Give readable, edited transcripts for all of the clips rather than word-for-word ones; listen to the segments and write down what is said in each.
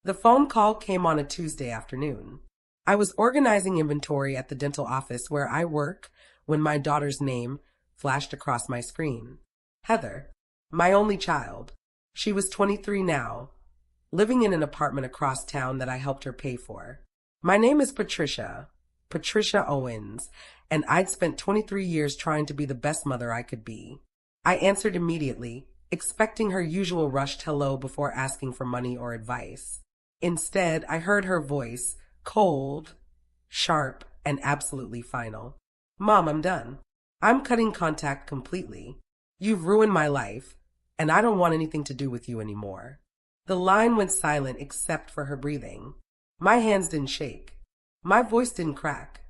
The phone call came on a Tuesday afternoon. I was organizing inventory at the dental office where I work when my daughter's name flashed across my screen. Heather, my only child. She was 23 now, living in an apartment across town that I helped her pay for. My name is Patricia Owens, and I'd spent 23 years trying to be the best mother I could be. I answered immediately, expecting her usual rushed hello before asking for money or advice. Instead, I heard her voice, cold, sharp, and absolutely final. Mom, I'm done. I'm cutting contact completely. You've ruined my life, and I don't want anything to do with you anymore. The line went silent except for her breathing. My hands didn't shake. My voice didn't crack.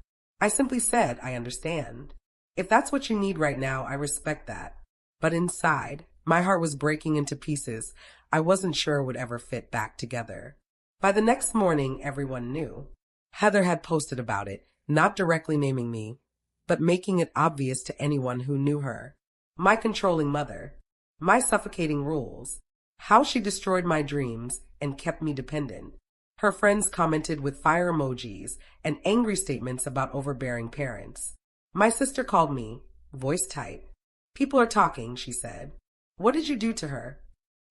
I simply said, I understand. If that's what you need right now, I respect that. But inside, my heart was breaking into pieces I wasn't sure would ever fit back together. By the next morning, everyone knew. Heather had posted about it, not directly naming me, but making it obvious to anyone who knew her. My controlling mother, my suffocating rules, how she destroyed my dreams and kept me dependent. Her friends commented with fire emojis and angry statements about overbearing parents. My sister called me, voice tight. People are talking, she said. What did you do to her?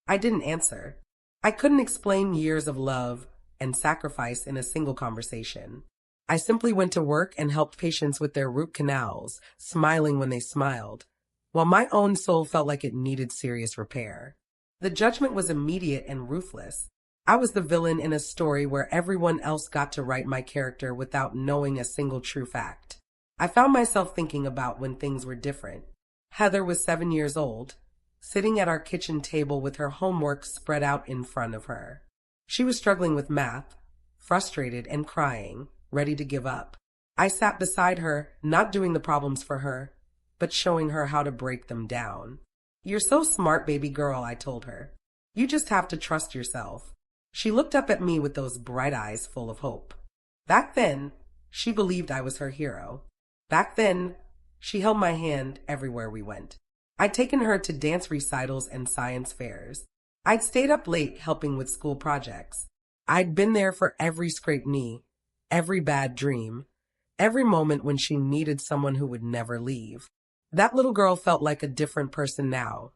I didn't answer. I couldn't explain years of love and sacrifice in a single conversation. I simply went to work and helped patients with their root canals, smiling when they smiled, while my own soul felt like it needed serious repair. The judgment was immediate and ruthless. I was the villain in a story where everyone else got to write my character without knowing a single true fact. I found myself thinking about when things were different. Heather was 7 years old, sitting at our kitchen table with her homework spread out in front of her. She was struggling with math, frustrated and crying, ready to give up. I sat beside her, not doing the problems for her, but showing her how to break them down. You're so smart, baby girl, I told her. You just have to trust yourself. She looked up at me with those bright eyes full of hope. Back then, she believed I was her hero. Back then, she held my hand everywhere we went. I'd taken her to dance recitals and science fairs. I'd stayed up late helping with school projects. I'd been there for every scraped knee, every bad dream, every moment when she needed someone who would never leave. That little girl felt like a different person now,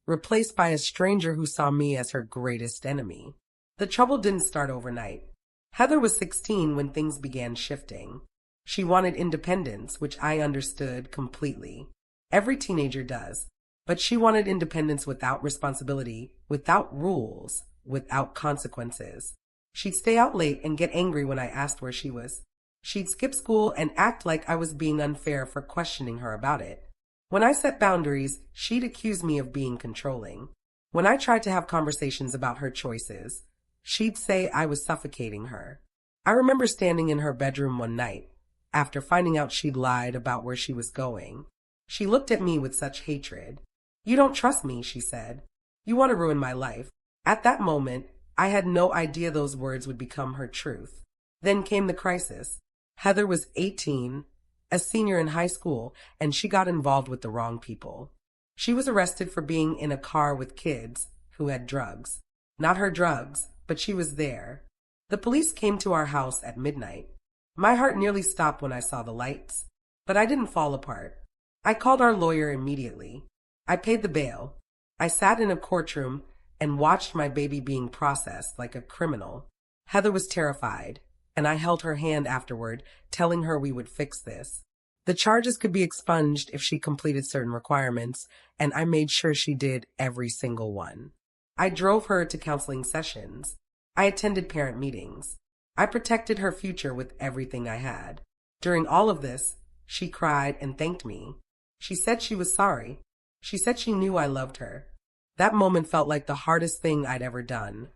replaced by a stranger who saw me as her greatest enemy. The trouble didn't start overnight. Heather was 16 when things began shifting. She wanted independence, which I understood completely. Every teenager does. But she wanted independence without responsibility, without rules, without consequences. She'd stay out late and get angry when I asked where she was. She'd skip school and act like I was being unfair for questioning her about it. When I set boundaries, she'd accuse me of being controlling. When I tried to have conversations about her choices, she'd say I was suffocating her. I remember standing in her bedroom one night, after finding out she'd lied about where she was going. She looked at me with such hatred. You don't trust me, she said. You want to ruin my life. At that moment, I had no idea those words would become her truth. Then came the crisis. Heather was 18, a senior in high school, and she got involved with the wrong people. She was arrested for being in a car with kids who had drugs. Not her drugs, but she was there. The police came to our house at midnight. My heart nearly stopped when I saw the lights, but I didn't fall apart. I called our lawyer immediately. I paid the bail. I sat in a courtroom and watched my baby being processed like a criminal. Heather was terrified, and I held her hand afterward, telling her we would fix this. The charges could be expunged if she completed certain requirements, and I made sure she did every single one. I drove her to counseling sessions. I attended parent meetings. I protected her future with everything I had. During all of this, she cried and thanked me. She said she was sorry. She said she knew I loved her. That moment felt like the hardest thing I'd ever done,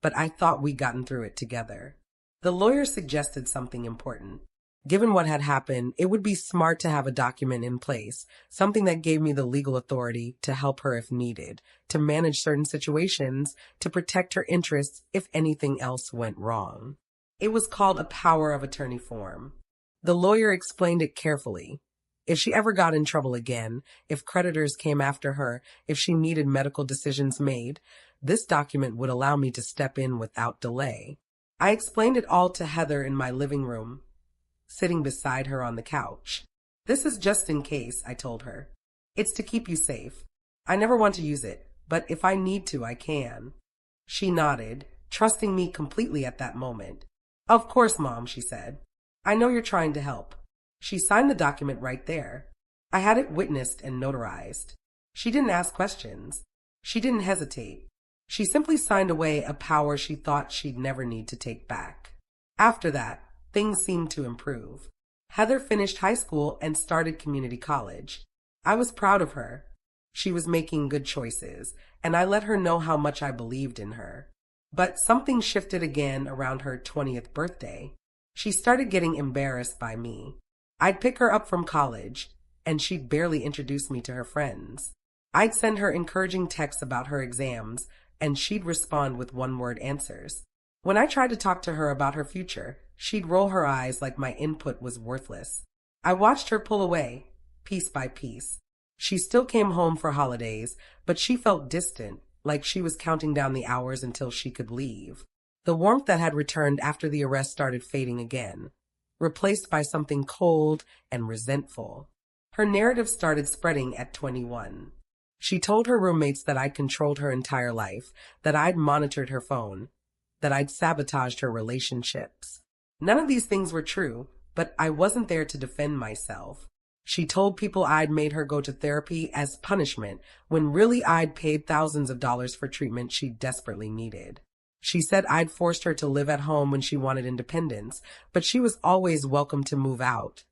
but I thought we'd gotten through it together. The lawyer suggested something important. Given what had happened, it would be smart to have a document in place, something that gave me the legal authority to help her if needed, to manage certain situations, to protect her interests if anything else went wrong. It was called a power of attorney form. The lawyer explained it carefully. If she ever got in trouble again, if creditors came after her, if she needed medical decisions made, this document would allow me to step in without delay. I explained it all to Heather in my living room, sitting beside her on the couch. This is just in case, I told her. It's to keep you safe. I never want to use it, but if I need to, I can. She nodded, trusting me completely at that moment. Of course, Mom, she said. I know you're trying to help. She signed the document right there. I had it witnessed and notarized. She didn't ask questions. She didn't hesitate. She simply signed away a power she thought she'd never need to take back. After that, things seemed to improve. Heather finished high school and started community college. I was proud of her. She was making good choices, and I let her know how much I believed in her. But something shifted again around her 20th birthday. She started getting embarrassed by me. I'd pick her up from college, and she'd barely introduce me to her friends. I'd send her encouraging texts about her exams, and she'd respond with one-word answers. When I tried to talk to her about her future, she'd roll her eyes like my input was worthless. I watched her pull away, piece by piece. She still came home for holidays, but she felt distant, like she was counting down the hours until she could leave. The warmth that had returned after the arrest started fading again, replaced by something cold and resentful. Her narrative started spreading at 21. She told her roommates that I'd controlled her entire life, that I'd monitored her phone, that I'd sabotaged her relationships. None of these things were true, but I wasn't there to defend myself. She told people I'd made her go to therapy as punishment, when really I'd paid thousands of dollars for treatment she desperately needed. She said I'd forced her to live at home when she wanted independence, but she was always welcome to move out.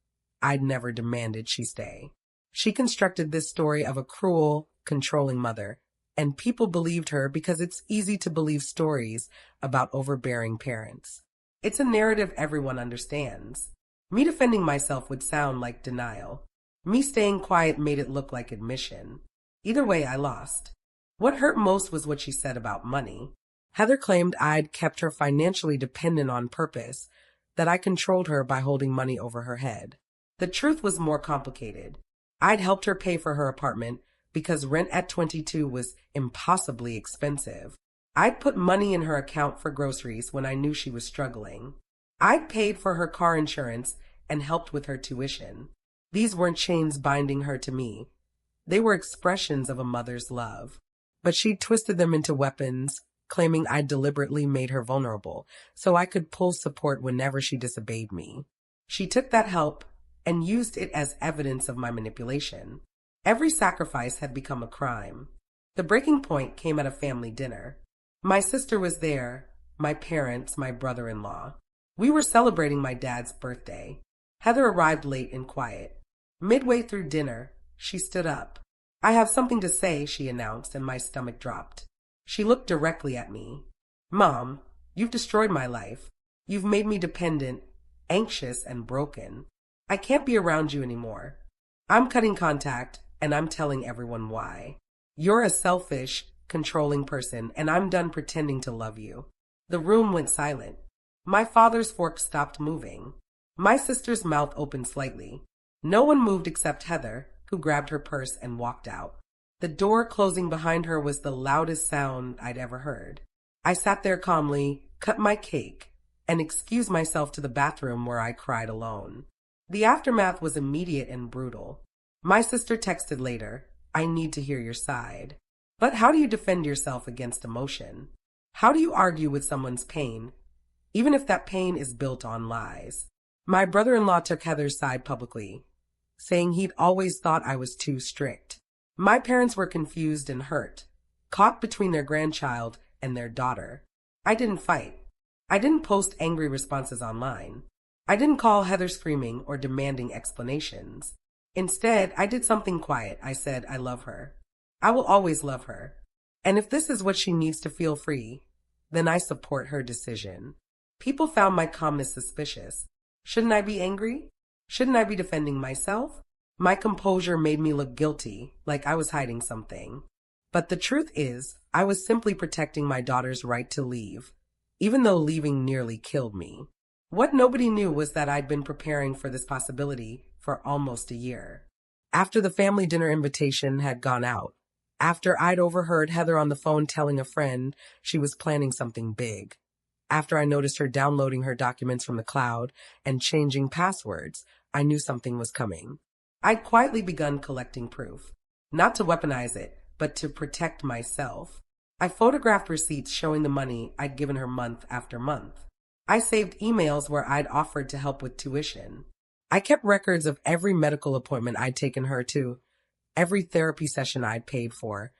I'd never demanded she stay. She constructed this story of a cruel, controlling mother, and people believed her because it's easy to believe stories about overbearing parents. It's a narrative everyone understands. Me defending myself would sound like denial. Me staying quiet made it look like admission. Either way, I lost. What hurt most was what she said about money. Heather claimed I'd kept her financially dependent on purpose, that I controlled her by holding money over her head. The truth was more complicated. I'd helped her pay for her apartment because rent at 22 was impossibly expensive. I'd put money in her account for groceries when I knew she was struggling. I'd paid for her car insurance and helped with her tuition. These weren't chains binding her to me. They were expressions of a mother's love. But she twisted them into weapons, claiming I'd deliberately made her vulnerable, so I could pull support whenever she disobeyed me. She took that help and used it as evidence of my manipulation. Every sacrifice had become a crime. The breaking point came at a family dinner. My sister was there, my parents, my brother-in-law. We were celebrating my dad's birthday. Heather arrived late and quiet. Midway through dinner, she stood up. I have something to say, she announced, and my stomach dropped. She looked directly at me. Mom, you've destroyed my life. You've made me dependent, anxious, and broken. I can't be around you anymore. I'm cutting contact, and I'm telling everyone why. You're a selfish, controlling person, and I'm done pretending to love you. The room went silent. My father's fork stopped moving. My sister's mouth opened slightly. No one moved except Heather, who grabbed her purse and walked out. The door closing behind her was the loudest sound I'd ever heard. I sat there calmly, cut my cake, and excused myself to the bathroom where I cried alone. The aftermath was immediate and brutal. My sister texted later, I need to hear your side. But how do you defend yourself against emotion? How do you argue with someone's pain, even if that pain is built on lies? My brother-in-law took Heather's side publicly, saying he'd always thought I was too strict. My parents were confused and hurt, caught between their grandchild and their daughter. I didn't fight. I didn't post angry responses online. I didn't call Heather screaming or demanding explanations. Instead, I did something quiet. I said, I love her. I will always love her. And if this is what she needs to feel free, then I support her decision. People found my calmness suspicious. Shouldn't I be angry? Shouldn't I be defending myself? My composure made me look guilty, like I was hiding something. But the truth is, I was simply protecting my daughter's right to leave, even though leaving nearly killed me. What nobody knew was that I'd been preparing for this possibility for almost a year. After the family dinner invitation had gone out, after I'd overheard Heather on the phone telling a friend she was planning something big, after I noticed her downloading her documents from the cloud and changing passwords, I knew something was coming. I'd quietly begun collecting proof, not to weaponize it, but to protect myself. I photographed receipts showing the money I'd given her month after month. I saved emails where I'd offered to help with tuition. I kept records of every medical appointment I'd taken her to, every therapy session I'd paid for,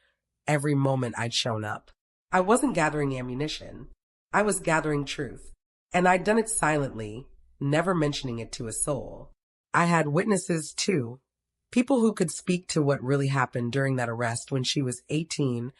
every moment I'd shown up. I wasn't gathering ammunition. I was gathering truth. And I'd done it silently, never mentioning it to a soul. I had witnesses, too. People who could speak to what really happened during that arrest when she was 18,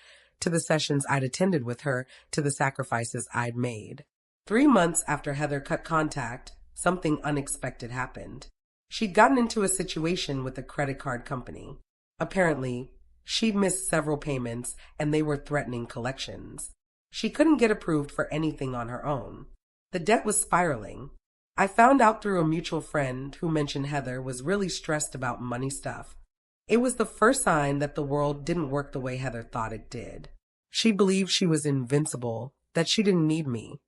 to the sessions I'd attended with her, to the sacrifices I'd made. 3 months after Heather cut contact, something unexpected happened. She'd gotten into a situation with a credit card company. Apparently, she'd missed several payments and they were threatening collections. She couldn't get approved for anything on her own. The debt was spiraling. I found out through a mutual friend who mentioned Heather was really stressed about money stuff. It was the first sign that the world didn't work the way Heather thought it did. She believed she was invincible, that she didn't need me,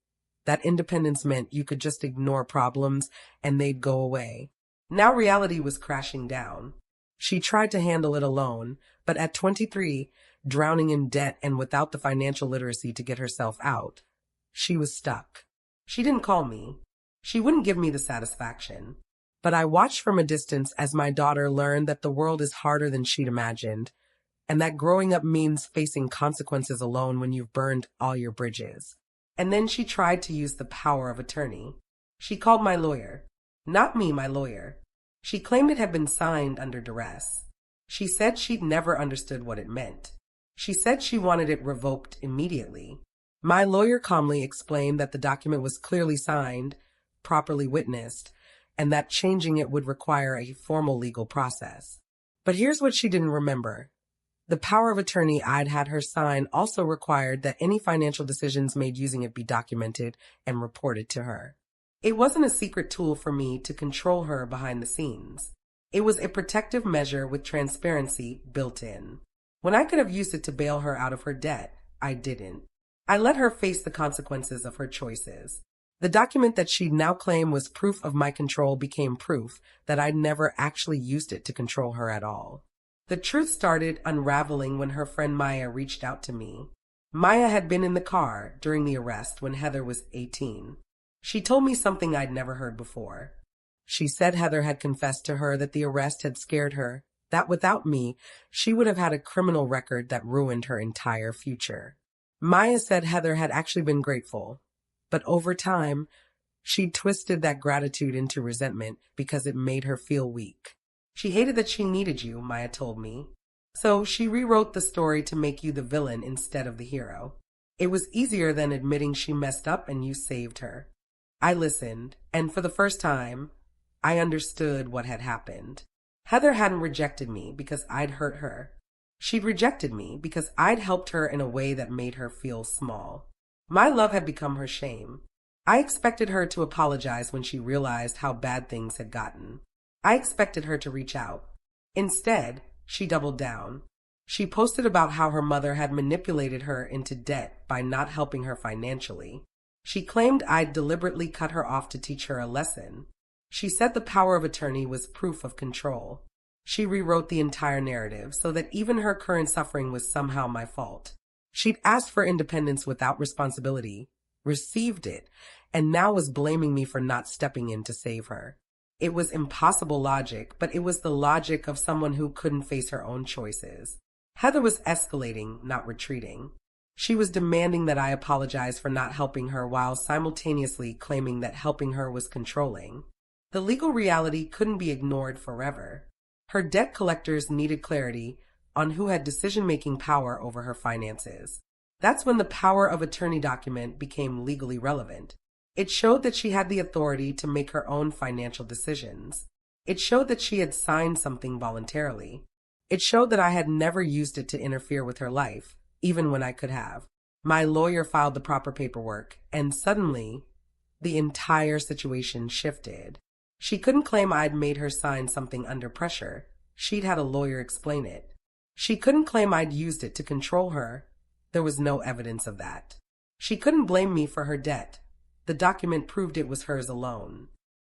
that independence meant you could just ignore problems and they'd go away. Now reality was crashing down. She tried to handle it alone, but at 23, drowning in debt and without the financial literacy to get herself out, she was stuck. She didn't call me. She wouldn't give me the satisfaction. But I watched from a distance as my daughter learned that the world is harder than she'd imagined, and that growing up means facing consequences alone when you've burned all your bridges. And then she tried to use the power of attorney. She called my lawyer. Not me, my lawyer. She claimed it had been signed under duress. She said she'd never understood what it meant. She said she wanted it revoked immediately. My lawyer calmly explained that the document was clearly signed, properly witnessed, and that changing it would require a formal legal process. But here's what she didn't remember. The power of attorney I'd had her sign also required that any financial decisions made using it be documented and reported to her. It wasn't a secret tool for me to control her behind the scenes. It was a protective measure with transparency built in. When I could have used it to bail her out of her debt, I didn't. I let her face the consequences of her choices. The document that she'd now claim was proof of my control became proof that I'd never actually used it to control her at all. The truth started unraveling when her friend Maya reached out to me. Maya had been in the car during the arrest when Heather was 18. She told me something I'd never heard before. She said Heather had confessed to her that the arrest had scared her, that without me, she would have had a criminal record that ruined her entire future. Maya said Heather had actually been grateful, but over time, she'd twisted that gratitude into resentment because it made her feel weak. She hated that she needed you, Maya told me. So she rewrote the story to make you the villain instead of the hero. It was easier than admitting she messed up and you saved her. I listened, and for the first time, I understood what had happened. Heather hadn't rejected me because I'd hurt her. She'd rejected me because I'd helped her in a way that made her feel small. My love had become her shame. I expected her to apologize when she realized how bad things had gotten. I expected her to reach out. Instead, she doubled down. She posted about how her mother had manipulated her into debt by not helping her financially. She claimed I'd deliberately cut her off to teach her a lesson. She said the power of attorney was proof of control. She rewrote the entire narrative so that even her current suffering was somehow my fault. She'd asked for independence without responsibility, received it, and now was blaming me for not stepping in to save her. It was impossible logic, but it was the logic of someone who couldn't face her own choices. Heather was escalating, not retreating. She was demanding that I apologize for not helping her while simultaneously claiming that helping her was controlling. The legal reality couldn't be ignored forever. Her debt collectors needed clarity on who had decision-making power over her finances. That's when the power of attorney document became legally relevant. It showed that she had the authority to make her own financial decisions. It showed that she had signed something voluntarily. It showed that I had never used it to interfere with her life, even when I could have. My lawyer filed the proper paperwork, and suddenly, the entire situation shifted. She couldn't claim I'd made her sign something under pressure. She'd had a lawyer explain it. She couldn't claim I'd used it to control her. There was no evidence of that. She couldn't blame me for her debt. The document proved it was hers alone.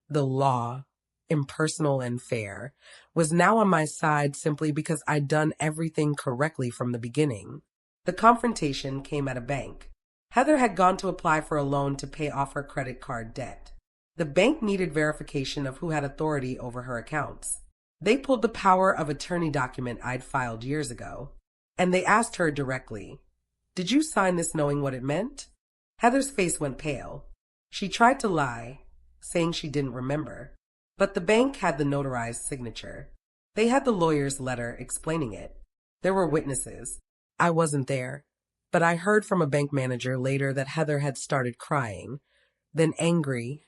The law, impersonal and fair, was now on my side simply because I'd done everything correctly from the beginning. The confrontation came at a bank. Heather had gone to apply for a loan to pay off her credit card debt. The bank needed verification of who had authority over her accounts. They pulled the power of attorney document I'd filed years ago, and they asked her directly, "Did you sign this knowing what it meant?" Heather's face went pale. She tried to lie, saying she didn't remember, but the bank had the notarized signature. They had the lawyer's letter explaining it. There were witnesses. I wasn't there, but I heard from a bank manager later that Heather had started crying, then angry,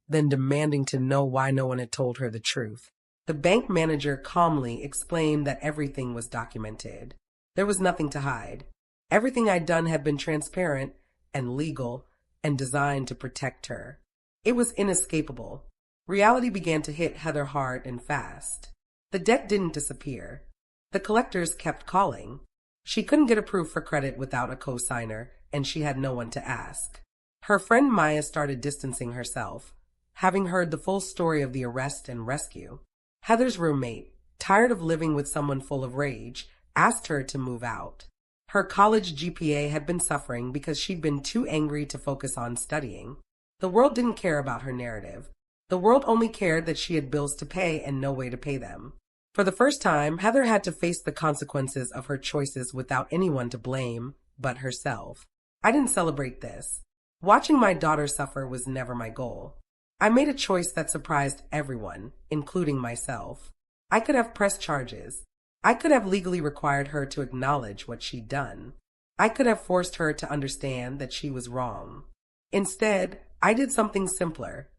then demanding to know why no one had told her the truth. The bank manager calmly explained that everything was documented. There was nothing to hide. Everything I'd done had been transparent and legal and designed to protect her. It was inescapable. Reality began to hit Heather hard and fast. The debt didn't disappear. The collectors kept calling. She couldn't get approved for credit without a co-signer, and she had no one to ask. Her friend Maya started distancing herself, having heard the full story of the arrest and rescue. Heather's roommate, tired of living with someone full of rage, asked her to move out. Her college GPA had been suffering because she'd been too angry to focus on studying. The world didn't care about her narrative. The world only cared that she had bills to pay and no way to pay them. For the first time, Heather had to face the consequences of her choices without anyone to blame but herself. I didn't celebrate this. Watching my daughter suffer was never my goal. I made a choice that surprised everyone, including myself. I could have pressed charges. I could have legally required her to acknowledge what she'd done. I could have forced her to understand that she was wrong. Instead, I did something simpler.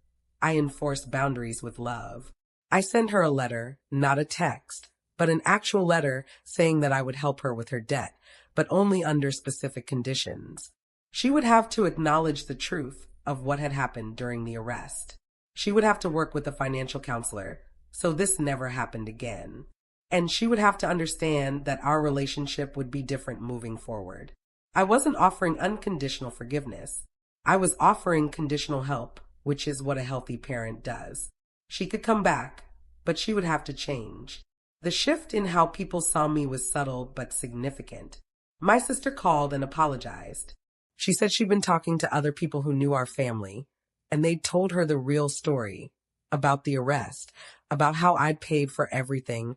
I enforced boundaries with love. I sent her a letter, not a text, but an actual letter saying that I would help her with her debt, but only under specific conditions. She would have to acknowledge the truth of what had happened during the arrest. She would have to work with a financial counselor, so this never happened again. And she would have to understand that our relationship would be different moving forward. I wasn't offering unconditional forgiveness. I was offering conditional help, which is what a healthy parent does. She could come back, but she would have to change. The shift in how people saw me was subtle but significant. My sister called and apologized. She said she'd been talking to other people who knew our family, and they'd told her the real story about the arrest, about how I'd paid for everything,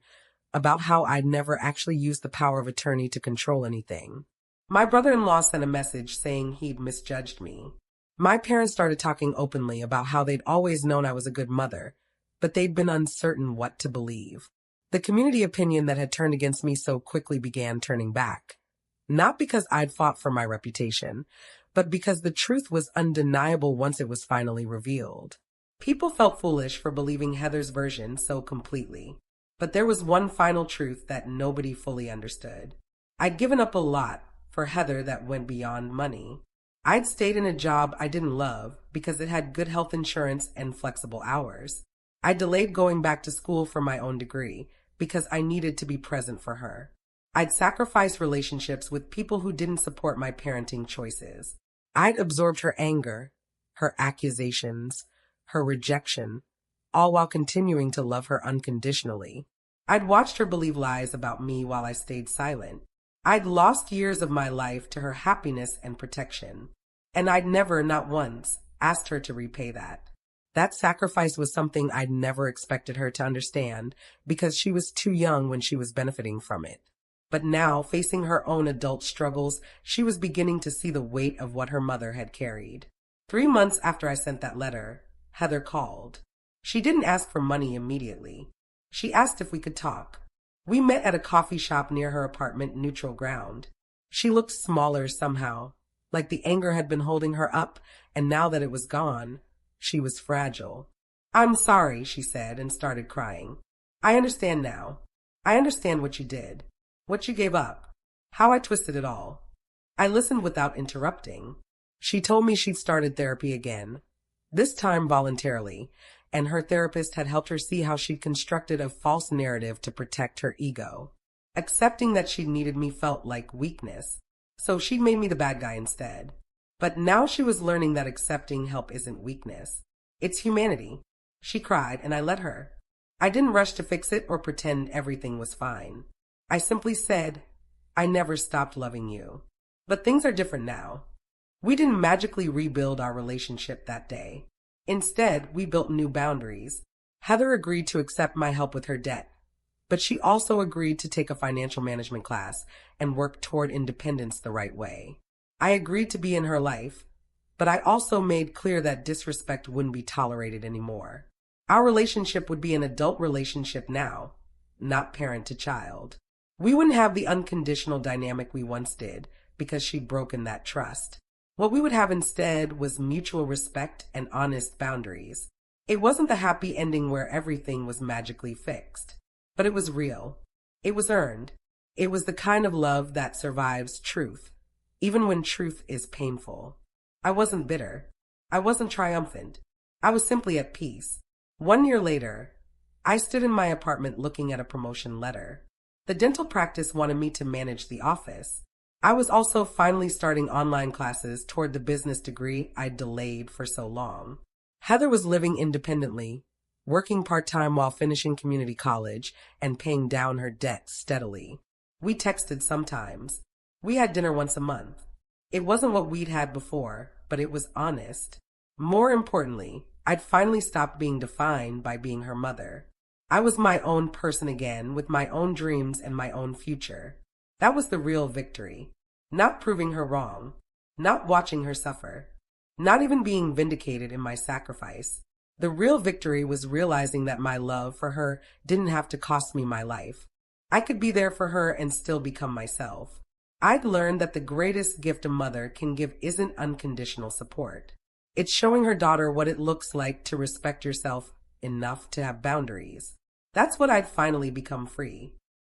about how I'd never actually used the power of attorney to control anything. My brother-in-law sent a message saying he'd misjudged me. My parents started talking openly about how they'd always known I was a good mother, but they'd been uncertain what to believe. The community opinion that had turned against me so quickly began turning back. Not because I'd fought for my reputation, but because the truth was undeniable once it was finally revealed. People felt foolish for believing Heather's version so completely. But there was one final truth that nobody fully understood. I'd given up a lot for Heather that went beyond money. I'd stayed in a job I didn't love because it had good health insurance and flexible hours. I delayed going back to school for my own degree because I needed to be present for her. I'd sacrificed relationships with people who didn't support my parenting choices. I'd absorbed her anger, her accusations, her rejection, all while continuing to love her unconditionally. I'd watched her believe lies about me while I stayed silent. I'd lost years of my life to her happiness and protection, and I'd never, not once, asked her to repay that. That sacrifice was something I'd never expected her to understand because she was too young when she was benefiting from it. But now, facing her own adult struggles, she was beginning to see the weight of what her mother had carried. 3 months after I sent that letter, Heather called. She didn't ask for money immediately. She asked if we could talk. We met at a coffee shop near her apartment, Neutral Ground. She looked smaller somehow, like the anger had been holding her up, and now that it was gone, she was fragile. "I'm sorry," she said, and started crying. "I understand now. I understand what you did. What you gave up. How I twisted it all." I listened without interrupting. She told me she'd started therapy again, this time voluntarily, and her therapist had helped her see how she'd constructed a false narrative to protect her ego. Accepting that she needed me felt like weakness, so she made me the bad guy instead. But now she was learning that accepting help isn't weakness. It's humanity. She cried, and I let her. I didn't rush to fix it or pretend everything was fine. I simply said, I never stopped loving you. But things are different now. We didn't magically rebuild our relationship that day. Instead, we built new boundaries. Heather agreed to accept my help with her debt, but she also agreed to take a financial management class and work toward independence the right way. I agreed to be in her life, but I also made clear that disrespect wouldn't be tolerated anymore. Our relationship would be an adult relationship now, not parent to child. We wouldn't have the unconditional dynamic we once did because she'd broken that trust. What we would have instead was mutual respect and honest boundaries. It wasn't the happy ending where everything was magically fixed, but it was real. It was earned. It was the kind of love that survives truth, even when truth is painful. I wasn't bitter. I wasn't triumphant. I was simply at peace. 1 year later, I stood in my apartment looking at a promotion letter. The dental practice wanted me to manage the office. I was also finally starting online classes toward the business degree I'd delayed for so long. Heather was living independently, working part-time while finishing community college and paying down her debt steadily. We texted sometimes. We had dinner once a month. It wasn't what we'd had before, but it was honest. More importantly, I'd finally stopped being defined by being her mother. I was my own person again, with my own dreams and my own future. That was the real victory. Not proving her wrong. Not watching her suffer. Not even being vindicated in my sacrifice. The real victory was realizing that my love for her didn't have to cost me my life. I could be there for her and still become myself. I'd learned that the greatest gift a mother can give isn't unconditional support. It's showing her daughter what it looks like to respect yourself enough to have boundaries. That's what I'd finally become free.